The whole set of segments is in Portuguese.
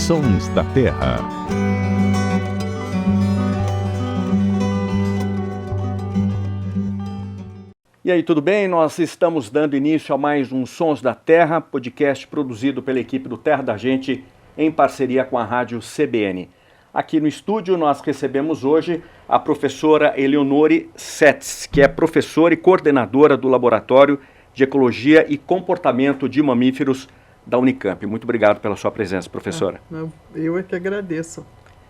Sons da Terra. E aí, tudo bem? Nós estamos dando início a mais um Sons da Terra, podcast produzido pela equipe do Terra da Gente em parceria com a rádio CBN. Aqui no estúdio nós recebemos hoje a professora Eleonore Setz, que é professora e coordenadora do Laboratório de Ecologia e Comportamento de Mamíferos da Unicamp. Muito obrigado pela sua presença, professora. Eu é que agradeço.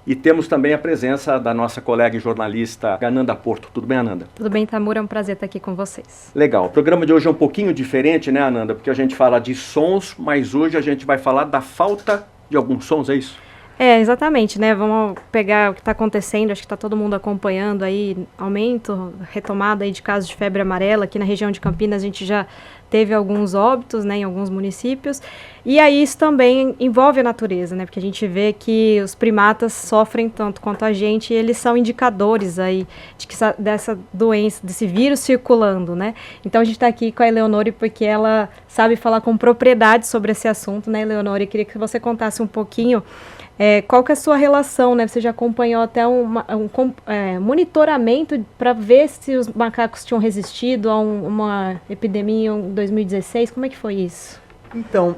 E temos também a presença da nossa colega e jornalista Ananda Porto. Tudo bem, Ananda? Tudo bem, Tamura, é um prazer estar aqui com vocês. Legal. O programa de hoje é um pouquinho diferente, né, Ananda? Porque a gente fala de sons, mas hoje a gente vai falar da falta de alguns sons, é isso? É, exatamente, né? Vamos pegar o que está acontecendo, acho que está todo mundo acompanhando aí, aumento, retomada aí de casos de febre amarela. Aqui na região de Campinas a gente já teve alguns óbitos, né, em alguns municípios. E aí isso também envolve a natureza, né? Porque a gente vê que os primatas sofrem tanto quanto a gente e eles são indicadores aí de que dessa doença, desse vírus circulando, né? Então a gente está aqui com a Eleonore porque ela sabe falar com propriedade sobre esse assunto, né, Eleonore? Eu queria que você contasse um pouquinho qual que é a sua relação, né? Você já acompanhou até um monitoramento para ver se os macacos tinham resistido a uma epidemia em 2016. Como é que foi isso? Então,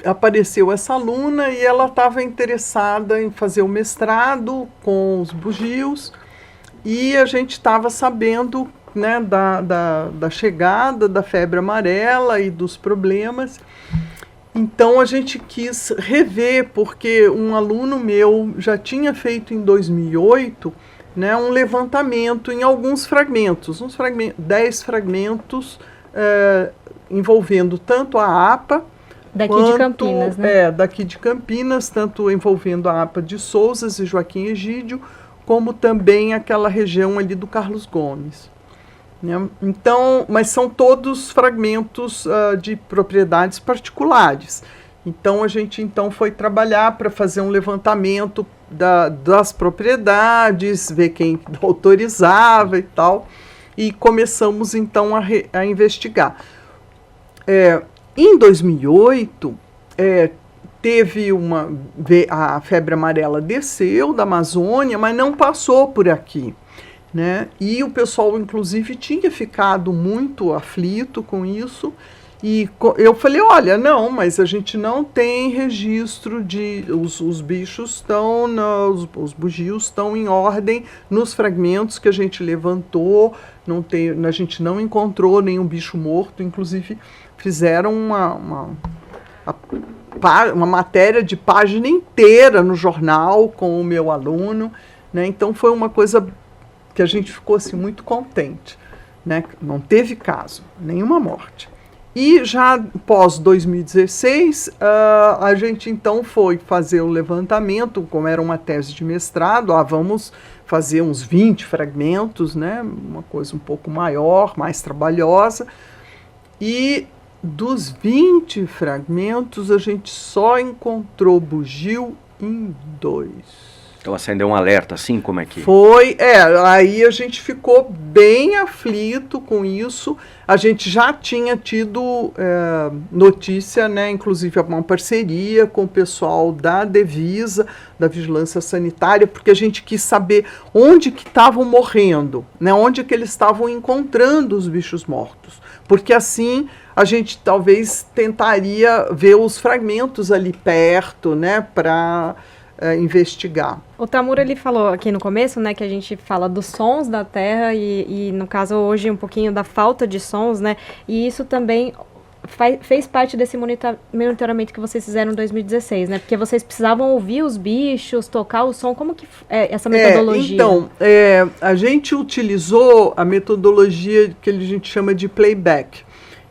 apareceu essa aluna e ela estava interessada em fazer o mestrado com os bugios e a gente estava sabendo, né, da chegada da febre amarela e dos problemas. Então a gente quis rever, porque um aluno meu já tinha feito em 2008, né, um levantamento em alguns fragmentos, 10 fragmentos envolvendo tanto a APA, daqui de Campinas, né? Daqui de Campinas, tanto envolvendo a APA de Souzas e Joaquim Egídio, como também aquela região ali do Carlos Gomes. Né? Então, mas são todos fragmentos de propriedades particulares. Então a gente foi trabalhar para fazer um levantamento das propriedades, ver quem autorizava e tal, e começamos então a investigar. Em 2008 teve a febre amarela desceu da Amazônia, mas não passou por aqui. Né? E o pessoal, inclusive, tinha ficado muito aflito com isso. E eu falei, olha, não, mas a gente não tem registro de... Os bichos estão... Os bugios estão em ordem nos fragmentos que a gente levantou. A gente não encontrou nenhum bicho morto. Inclusive, fizeram uma matéria de página inteira no jornal com o meu aluno. Né? Então, foi uma coisa que a gente ficou assim, muito contente, né? Não teve caso, nenhuma morte. E já pós 2016, a gente então foi fazer o levantamento, como era uma tese de mestrado, vamos fazer uns 20 fragmentos, né? Uma coisa um pouco maior, mais trabalhosa. E dos 20 fragmentos, a gente só encontrou bugio em 2. Então acendeu um alerta, assim, como é que... Foi, aí a gente ficou bem aflito com isso. A gente já tinha tido notícia, né, inclusive uma parceria com o pessoal da Devisa, da Vigilância Sanitária, porque a gente quis saber onde que estavam morrendo, né, onde que eles estavam encontrando os bichos mortos. Porque assim a gente talvez tentaria ver os fragmentos ali perto, né, para... investigar. O Tamura, ele falou aqui no começo, né, que a gente fala dos sons da Terra e no caso hoje um pouquinho da falta de sons, né, e isso também fez parte desse monitoramento que vocês fizeram em 2016, né, porque vocês precisavam ouvir os bichos, tocar o som, como que é essa metodologia? Então, a gente utilizou a metodologia que a gente chama de playback.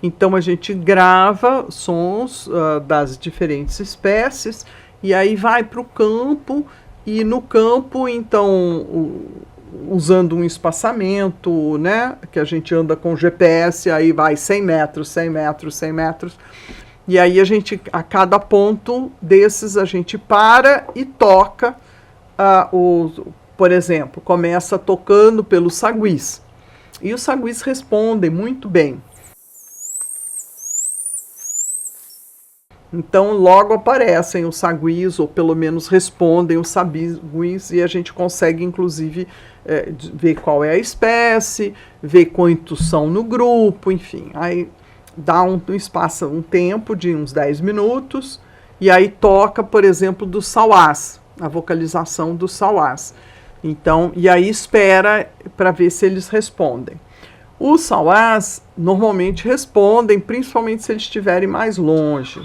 Então a gente grava sons das diferentes espécies, e aí vai para o campo, e no campo, então, usando um espaçamento, né, que a gente anda com GPS, aí vai 100 metros, 100 metros, 100 metros, e aí a gente, a cada ponto desses, a gente para e toca, por exemplo, começa tocando pelos saguis, e os saguis respondem muito bem. Então, logo aparecem os saguis, ou pelo menos respondem os saguis, e a gente consegue, inclusive, ver qual é a espécie, ver quantos são no grupo, enfim. Aí dá um tempo de uns 10 minutos, e aí toca, por exemplo, do sauás, a vocalização do sauás. Então, e aí espera para ver se eles respondem. Os sauás normalmente respondem, principalmente se eles estiverem mais longe,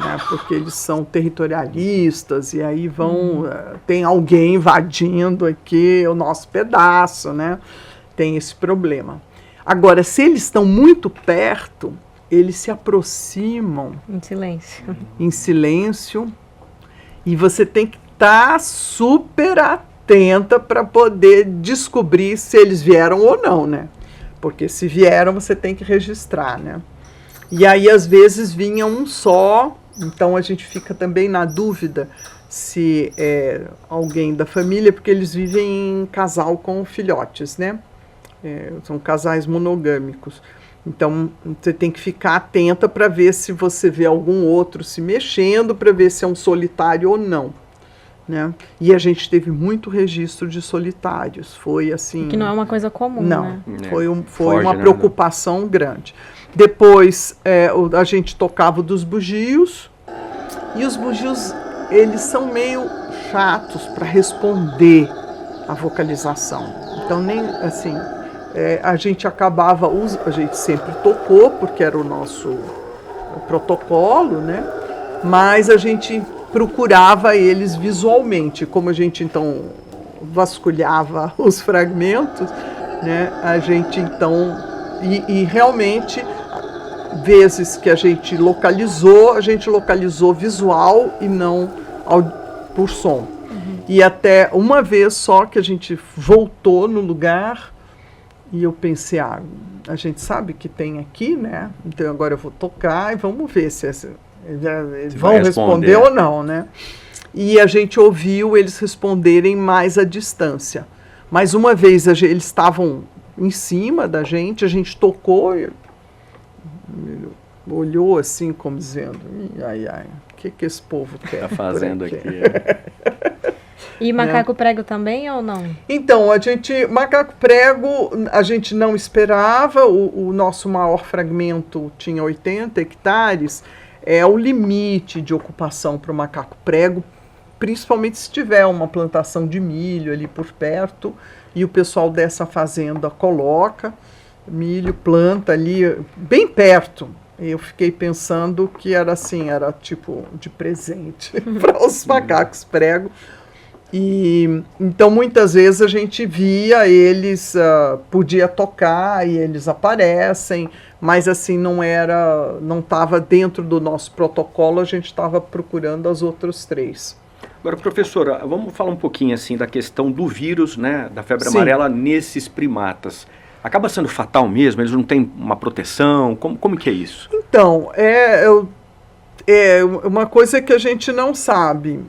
né, porque eles são territorialistas e aí tem alguém invadindo aqui o nosso pedaço, né? Tem esse problema. Agora, se eles estão muito perto, eles se aproximam em silêncio, e você tem que estar super atenta para poder descobrir se eles vieram ou não, né? Porque se vieram, você tem que registrar, né? E aí, às vezes, vinha um só, então a gente fica também na dúvida se é alguém da família, porque eles vivem em casal com filhotes, né? São casais monogâmicos. Então, você tem que ficar atenta para ver se você vê algum outro se mexendo, para ver se é um solitário ou não, né? E a gente teve muito registro de solitários. Foi assim... Que não é uma coisa comum, não, né? Foi uma preocupação grande. Depois, a gente tocava dos bugios, e os bugios, eles são meio chatos para responder a vocalização. Então, nem assim... a gente a gente sempre tocou, porque era o nosso protocolo, né? Mas a gente procurava eles visualmente. Como a gente, então, vasculhava os fragmentos, né? A gente, então... E realmente, vezes que a gente localizou visual e não por som. E até uma vez só que a gente voltou no lugar... E eu pensei, a gente sabe que tem aqui, né? Então agora eu vou tocar e vamos ver se eles vão responder ou não, né? E a gente ouviu eles responderem mais à distância. Mas uma vez eles estavam em cima da gente, a gente tocou e ele olhou assim, como dizendo, ai, o que esse povo quer? Tá fazendo aqui. E macaco prego também ou não? Então, macaco prego, a gente não esperava, o nosso maior fragmento tinha 80 hectares, é o limite de ocupação para o macaco prego, principalmente se tiver uma plantação de milho ali por perto, e o pessoal dessa fazenda coloca milho, planta ali, bem perto. Eu fiquei pensando que era assim, era tipo de presente para os macacos prego. E então muitas vezes a gente via eles, podia tocar e eles aparecem, mas assim não estava dentro do nosso protocolo, a gente estava procurando as outras 3. Agora, professora, vamos falar um pouquinho assim da questão do vírus, né, da febre amarela nesses primatas. Acaba sendo fatal mesmo? Eles não têm uma proteção? Como que é isso? Então, uma coisa que a gente não sabe.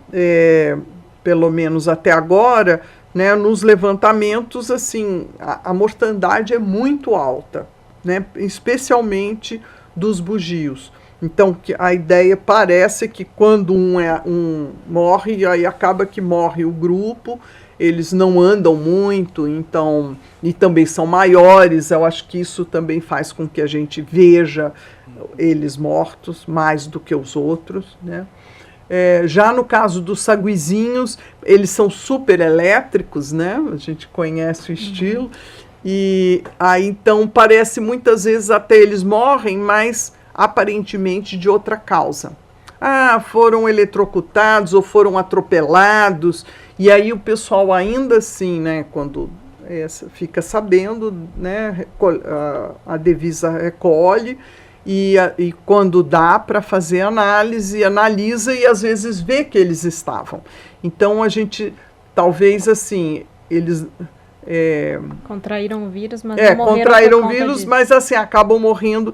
Pelo menos até agora, né, nos levantamentos, assim, a mortandade é muito alta, né, especialmente dos bugios. Então, a ideia parece que quando um morre, aí acaba que morre o grupo, eles não andam muito, então, e também são maiores, eu acho que isso também faz com que a gente veja eles mortos mais do que os outros, né. Já no caso dos saguizinhos, eles são super elétricos, né? A gente conhece o estilo. E aí, então, parece muitas vezes até eles morrem, mas aparentemente de outra causa. Foram eletrocutados ou foram atropelados. E aí o pessoal ainda assim, né, quando fica sabendo, né, a Devisa recolhe. E quando dá para fazer análise, analisa e às vezes vê que eles estavam. Então a gente, talvez assim, eles... contraíram o vírus, mas não morreram contraíram por o conta vírus, disso. mas assim, acabam morrendo.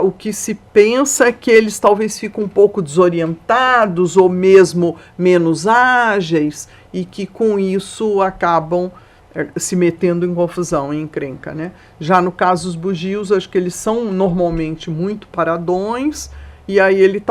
O que se pensa é que eles talvez ficam um pouco desorientados ou mesmo menos ágeis e que com isso acabam se metendo em confusão, em encrenca, né? Já no caso dos bugios, acho que eles são normalmente muito paradões e aí ele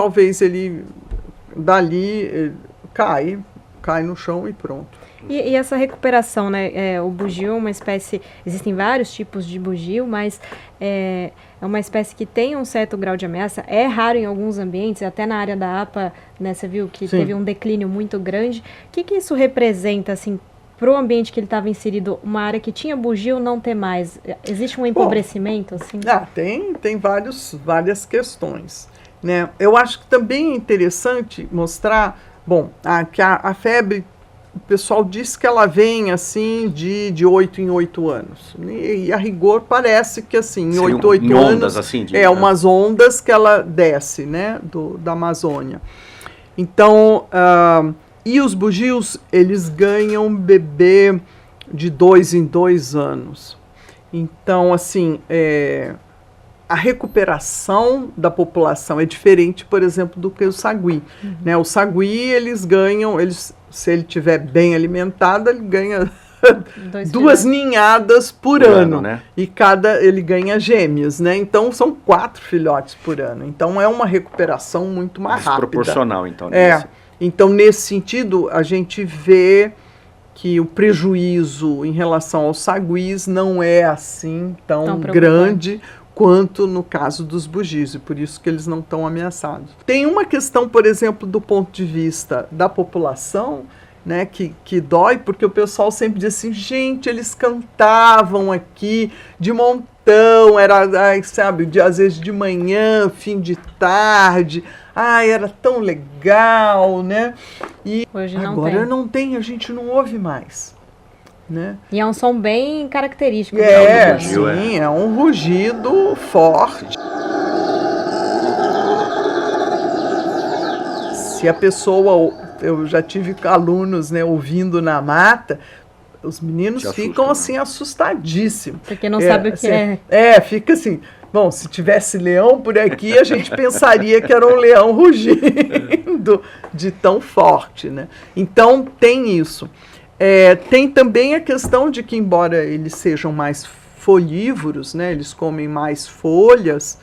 dali cai no chão e pronto. E essa recuperação, né? O bugio é uma espécie... Existem vários tipos de bugio, mas é uma espécie que tem um certo grau de ameaça. É raro em alguns ambientes, até na área da APA, né? Você viu que teve um declínio muito grande. O que isso representa, assim, para o ambiente que ele estava inserido? Uma área que tinha bugio não ter mais? Existe um empobrecimento, assim? Tem várias questões, né? Eu acho que também é interessante mostrar, que a febre, o pessoal diz que ela vem assim de 8 em 8 anos. E a rigor parece que assim, em 8 anos, ondas, assim, umas ondas que ela desce, né, da Amazônia. Então, e os bugios, eles ganham bebê de 2 em 2 anos. Então, assim, a recuperação da população é diferente, por exemplo, do que o sagui. Né? O sagui, eles ganham, se ele estiver bem alimentado, ele ganha 2 ninhadas por ano. Né? E ele ganha gêmeos, né? Então, são 4 filhotes por ano. Então, é uma recuperação muito mais rápida. Desproporcional, então. Então, nesse sentido, a gente vê que o prejuízo em relação aos saguis não é assim tão grande quanto no caso dos bugios, e por isso que eles não estão ameaçados. Tem uma questão, por exemplo, do ponto de vista da população, né, que dói, porque o pessoal sempre diz assim, gente, eles cantavam aqui de montão, era, sabe, às vezes de manhã, fim de tarde, era tão legal, né? E hoje não agora não tem, a gente não ouve mais. Né? E é um som bem característico. Sim, é um rugido forte. Se a pessoa, eu já tive alunos, né, ouvindo na mata, os meninos ficam assim assustadíssimos. Porque não sabe o que é. Fica assim, se tivesse leão por aqui, a gente pensaria que era um leão rugindo de tão forte, né? Então tem isso. Tem também a questão de que, embora eles sejam mais folívoros, né, eles comem mais folhas,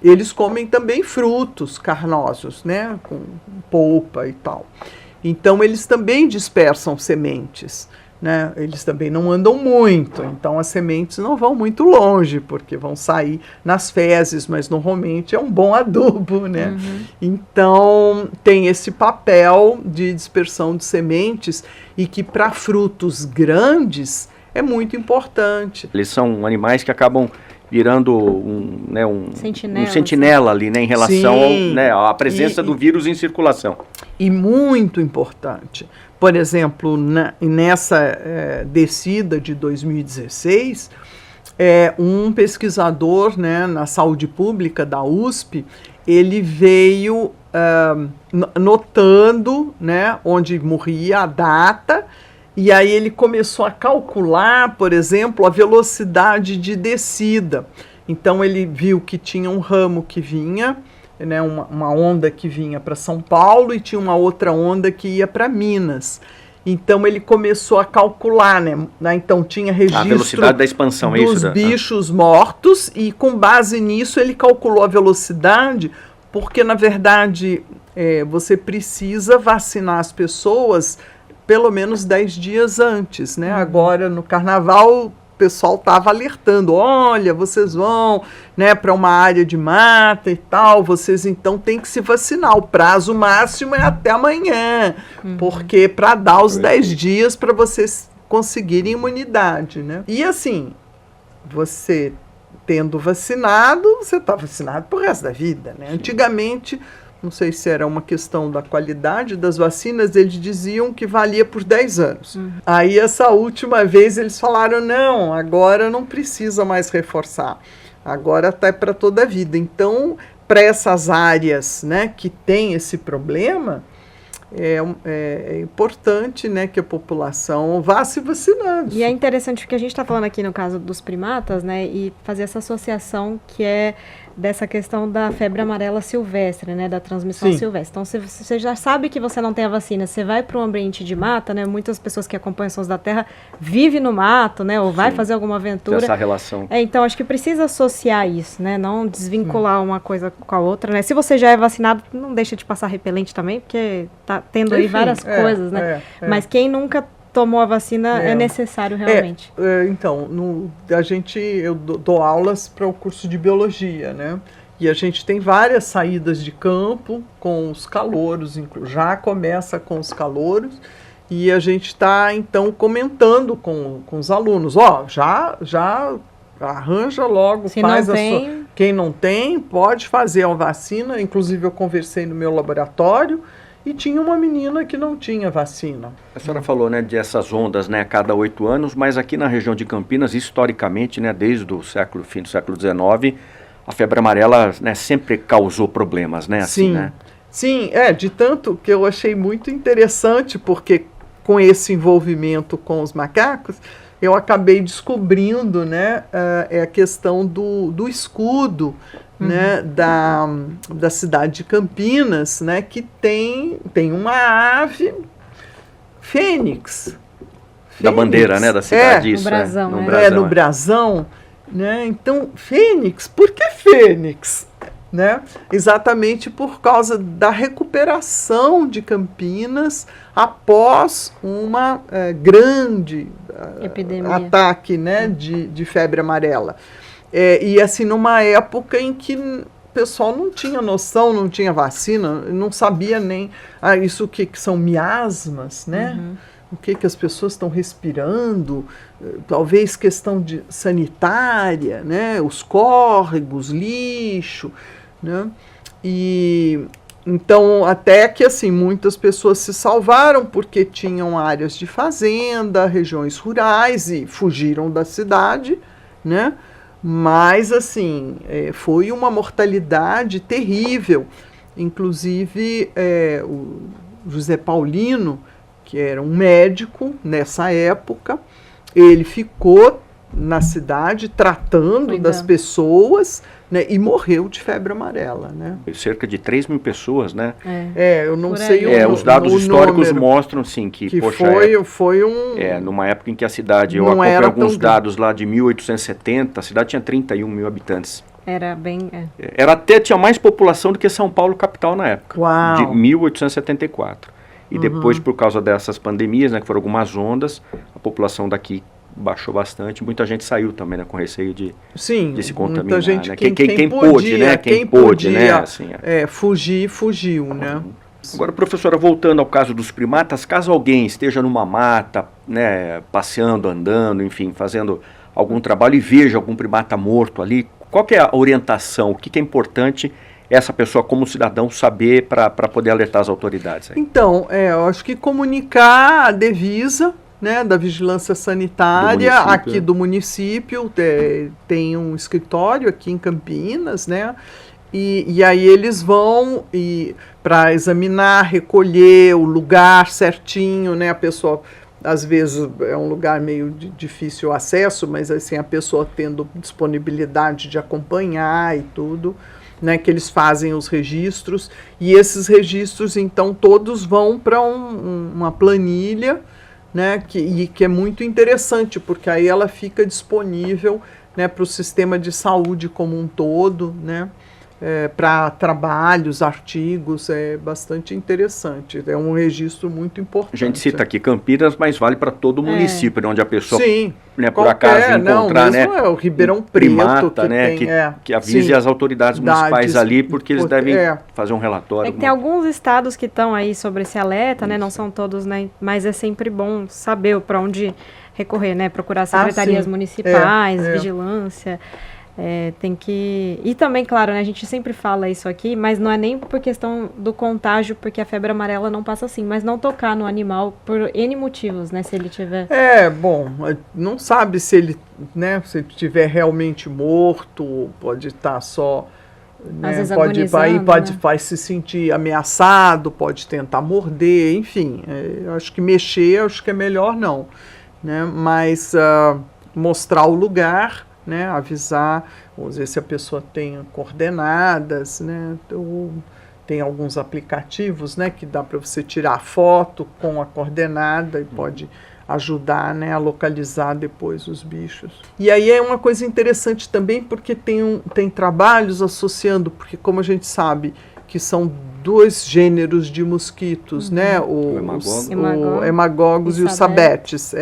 eles comem também frutos carnosos, né, com polpa e tal. Então, eles também dispersam sementes, né, eles também não andam muito, então as sementes não vão muito longe, porque vão sair nas fezes, mas normalmente é um bom adubo, né? Então, tem esse papel de dispersão de sementes e que para frutos grandes é muito importante. Eles são animais que acabam virando um sentinela ali, né, em relação à presença do vírus em circulação. E muito importante. Por exemplo, nessa descida de 2016, um pesquisador, né, na saúde pública da USP, ele veio notando, né, onde morria, a data, e aí ele começou a calcular, por exemplo, a velocidade de descida. Então ele viu que tinha um ramo que vinha, né, uma onda que vinha para São Paulo e tinha uma outra onda que ia para Minas. Então ele começou a calcular, né? Então tinha registro a velocidade da expansão, dos bichos mortos, e com base nisso ele calculou a velocidade, porque na verdade você precisa vacinar as pessoas pelo menos 10 dias antes, né? Agora no carnaval o pessoal estava alertando, olha, vocês vão, né, para uma área de mata e tal, vocês então têm que se vacinar, o prazo máximo é até amanhã, porque para dar os 10 dias para vocês conseguirem imunidade, né? E assim, você tendo vacinado, você está vacinado pro resto da vida, né? Antigamente, não sei se era uma questão da qualidade das vacinas, eles diziam que valia por 10 anos. Aí, essa última vez, eles falaram, não, agora não precisa mais reforçar. Agora está para toda a vida. Então, para essas áreas, né, que tem esse problema, é importante, né, que a população vá se vacinando. E é interessante porque a gente está falando aqui no caso dos primatas, né, e fazer essa associação que é dessa questão da febre amarela silvestre, né, da transmissão Sim. silvestre. Então, se você já sabe que você não tem a vacina, você vai para um ambiente de mata, né, muitas pessoas que acompanham Sons da Terra vivem no mato, né, ou vai fazer alguma aventura. Essa relação. Então, acho que precisa associar isso, né, não desvincular uma coisa com a outra, né. Se você já é vacinado, não deixa de passar repelente também, porque tá tendo aí Enfim, várias coisas, né. é. Mas quem nunca tomou a vacina é necessário realmente. Então, eu dou aulas para o curso de biologia, né? E a gente tem várias saídas de campo com os calouros, já começa com os calouros, e a gente está, então, comentando com os alunos, já arranja logo, Se faz não tem... Quem não tem, pode fazer a vacina. Inclusive, eu conversei no meu laboratório, e tinha uma menina que não tinha vacina. A senhora falou, né, dessas ondas, né, a cada 8 anos, mas aqui na região de Campinas, historicamente, né, desde o fim do século XIX, a febre amarela, né, sempre causou problemas, né, assim, Sim, né? sim, de tanto que eu achei muito interessante, porque com esse envolvimento com os macacos, eu acabei descobrindo, né, a questão do escudo, né, da cidade de Campinas, né, que tem uma ave fênix. Da bandeira, né, da cidade, isso. No brasão, no né? brasão, no brasão, né, então, fênix, por que fênix? Né? Exatamente por causa da recuperação de Campinas após uma grande ataque, né, de febre amarela. E assim, numa época em que o pessoal não tinha noção, não tinha vacina, não sabia nem isso que são miasmas, né? O que as pessoas estão respirando, talvez questão sanitária, né? Os córregos, lixo, né? E então, até que assim, muitas pessoas se salvaram porque tinham áreas de fazenda, regiões rurais e fugiram da cidade, né? Mas assim, foi uma mortalidade terrível. Inclusive, o José Paulino, que era um médico nessa época, ele ficou na cidade tratando das pessoas, né, e morreu de febre amarela, né? Cerca de 3 mil pessoas, né? Eu não sei os dados históricos número, mostram, sim, que poxa, foi um... numa época em que a cidade, eu não acompanhei era alguns tão dados lá de 1870, a cidade tinha 31 mil habitantes. Era bem... Tinha mais população do que São Paulo, capital, na época. Uau. De 1874. E depois, por causa dessas pandemias, né, que foram algumas ondas, a população daqui baixou bastante, muita gente saiu também, né, com receio de se contaminar. Muita gente, né? Quem pôde, né? Quem pôde, né? Assim, fugir, fugiu, né? Agora, professora, voltando ao caso dos primatas, caso alguém esteja numa mata, né, passeando, andando, enfim, fazendo algum trabalho e veja algum primata morto ali, qual que é a orientação, o que é importante essa pessoa, como cidadão, saber para poder alertar as autoridades? Aí? Então, eu acho que comunicar a Devisa, né, da Vigilância Sanitária aqui do município, tem um escritório aqui em Campinas, né, e aí eles vão para examinar, recolher o lugar certinho, né, a pessoa, às vezes é um lugar meio de difícil acesso, mas assim, a pessoa tendo disponibilidade de acompanhar e tudo, né, que eles fazem os registros, e esses registros, então, todos vão para uma planilha, né, que é muito interessante, porque aí ela fica disponível, né, para o sistema de saúde como um todo, né, para trabalhos, artigos, é bastante interessante. É um registro muito importante. A gente cita aqui Campinas, mas vale para todo o município, né, onde a pessoa, sim, né, por acaso encontrar, né, o Ribeirão Preto, primata, que avise as autoridades municipais ali, porque eles devem fazer um relatório. Tem alguns estados que estão aí sobre esse alerta, né, não são todos, né, mas é sempre bom saber para onde recorrer, né, procurar secretarias municipais, vigilância. Tem que... E também, claro, né, a gente sempre fala isso aqui, mas não é nem por questão do contágio, porque a febre amarela não passa assim, mas não tocar no animal por N motivos, né, se ele tiver... Bom, não sabe se ele, né, se ele estiver realmente morto, pode estar só... Né, às vezes vai se sentir ameaçado, pode tentar morder, enfim, acho que mexer, acho que é melhor não, né, mas mostrar o lugar, né, avisar, ou dizer se a pessoa tem coordenadas, né, ou tem alguns aplicativos, né, que dá para você tirar foto com a coordenada e pode ajudar, né, a localizar depois os bichos. E aí é uma coisa interessante também porque tem trabalhos associando, porque como a gente sabe que são 2 gêneros de mosquitos, né, o hemagogos e os sabetes,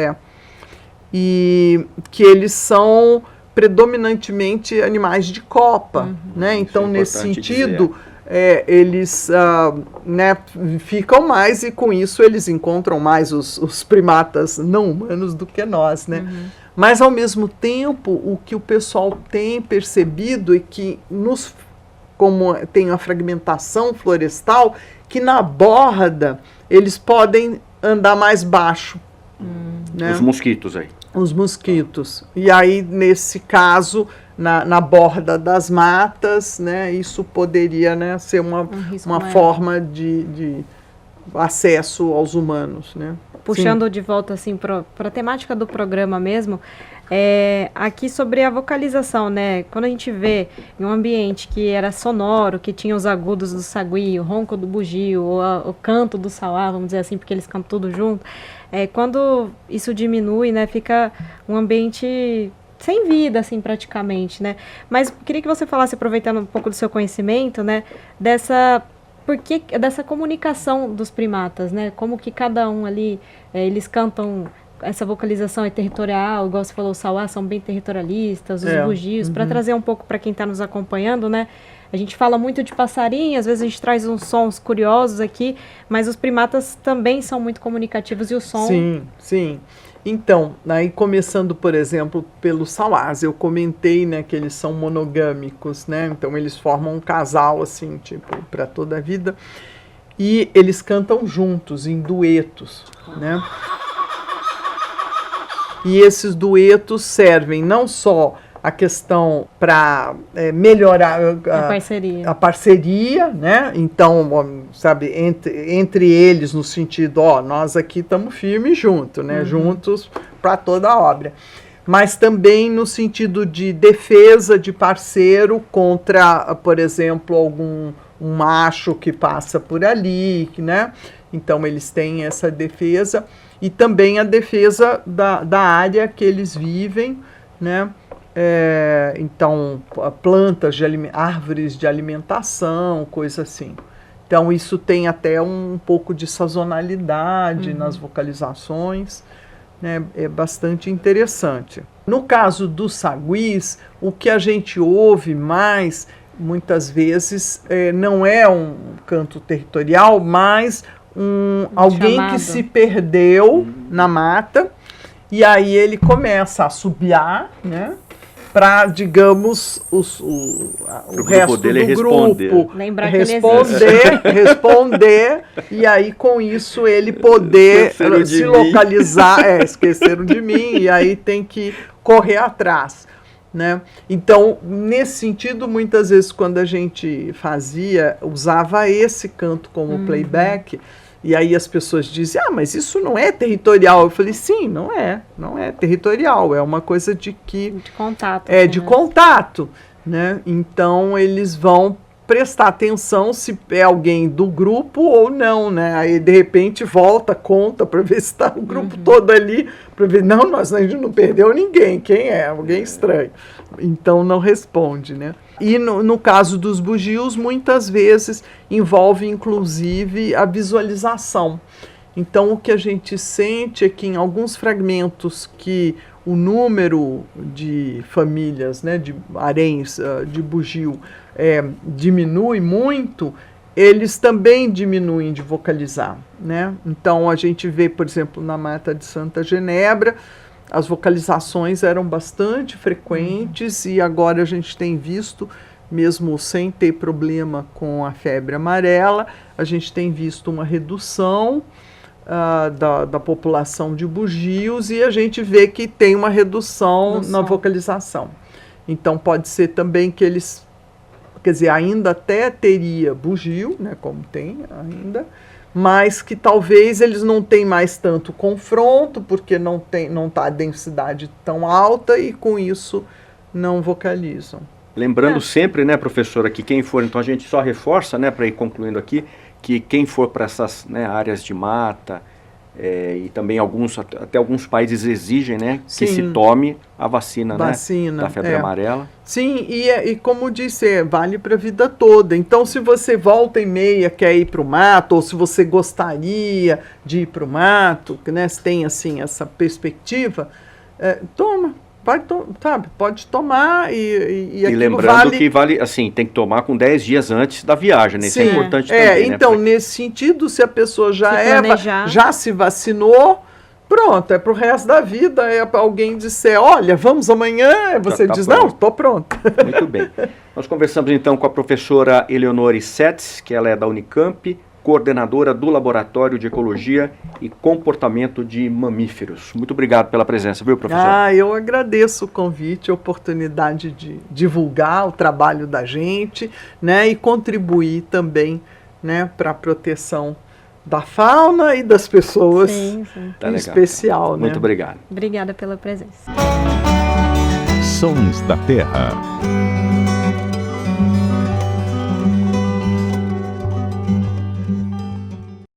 e que eles são predominantemente animais de copa, né, então nesse sentido eles né, ficam mais e com isso eles encontram mais os primatas não humanos do que nós, né? Mas ao mesmo tempo o que o pessoal tem percebido é que como tem a fragmentação florestal, que na borda eles podem andar mais baixo. Né? Os mosquitos aí. Os mosquitos. E aí, nesse caso, na borda das matas, né, isso poderia, né, ser uma forma de acesso aos humanos. Né? Puxando de volta assim, para a temática do programa mesmo, aqui sobre a vocalização, né? Quando a gente vê em um ambiente que era sonoro, que tinha os agudos do sagui, o ronco do bugio, o canto do sauá, vamos dizer assim, porque eles cantam tudo junto, quando isso diminui, né, fica um ambiente sem vida, assim, praticamente, né? Mas queria que você falasse, aproveitando um pouco do seu conhecimento, né, dessa comunicação dos primatas, né? Como que cada um ali, eles cantam, essa vocalização é territorial, igual você falou, os sauás são bem territorialistas, os bugios, para trazer um pouco para quem está nos acompanhando, né? A gente fala muito de passarinho, às vezes a gente traz uns sons curiosos aqui, mas os primatas também são muito comunicativos e o som... Sim. Então, aí começando, por exemplo, pelos sauás, eu comentei, né, que eles são monogâmicos, né? Então eles formam um casal, assim, tipo, para toda a vida. E eles cantam juntos, em duetos, né? E esses duetos servem não só a questão para melhorar a parceria, né? Então, sabe, entre eles, no sentido, nós aqui estamos firmes juntos, né? Juntos para toda a obra. Mas também no sentido de defesa de parceiro contra, por exemplo, um macho que passa por ali, né? Então, eles têm essa defesa. E também a defesa da área que eles vivem, né? Então, plantas, árvores de alimentação, coisa assim. Então, isso tem até um pouco de sazonalidade nas vocalizações, né? É bastante interessante. No caso dos saguis, o que a gente ouve mais, muitas vezes, não é um canto territorial, mas alguém chamado que se perdeu na mata, e aí ele começa a assobiar, né? Para, digamos, o resto do grupo responder, e aí com isso ele poder se localizar, esqueceram de mim, e aí tem que correr atrás, né? Então, nesse sentido, muitas vezes quando a gente usava esse canto como playback, e aí as pessoas dizem, mas isso não é territorial. Eu falei, sim, não é territorial, é uma coisa de contato. De contato, né? Então eles vão prestar atenção se é alguém do grupo ou não, né? Aí de repente conta para ver se está o grupo todo ali, para ver, a gente não perdeu ninguém, quem é? Alguém estranho. Então não responde, né? E no caso dos bugios, muitas vezes envolve inclusive a visualização. Então o que a gente sente é que em alguns fragmentos que o número de famílias, né, de haréns de bugio diminui muito, eles também diminuem de vocalizar, né? Então a gente vê, por exemplo, na Mata de Santa Genebra, as vocalizações eram bastante frequentes e agora a gente tem visto, mesmo sem ter problema com a febre amarela, a gente tem visto uma redução da população de bugios e a gente vê que tem uma redução na vocalização. Então pode ser também que eles, quer dizer, ainda até teria bugio, né, como tem ainda, mas que talvez eles não tenham mais tanto confronto, porque não está a densidade tão alta, e com isso não vocalizam. Lembrando sempre, né, professora, que quem for, então a gente só reforça, né, para ir concluindo aqui, que quem for para essas, né, áreas de mata, e também até alguns países exigem, né, que se tome a vacina, né, da febre amarela. Sim, e como disse, vale para a vida toda. Então, se você volta e meia quer ir para o mato, ou se você gostaria de ir para o mato, né, se tem assim essa perspectiva, toma. Pode tomar e lembrando que vale, assim, tem que tomar com 10 dias antes da viagem, né? Isso é importante também, né? Então, nesse sentido, se a pessoa já se vacinou, pronto, é pro resto da vida. É para alguém dizer, olha, vamos amanhã, você diz, pronto. Não, estou pronto. Muito bem. Nós conversamos então com a professora Eleonore Setz, que ela é da Unicamp, coordenadora do Laboratório de Ecologia e Comportamento de Mamíferos. Muito obrigado pela presença, viu, professor? Eu agradeço o convite, a oportunidade de divulgar o trabalho da gente, né, e contribuir também, né, para a proteção da fauna e das pessoas, sim. Em especial. Muito obrigado. Obrigada pela presença. Sons da Terra.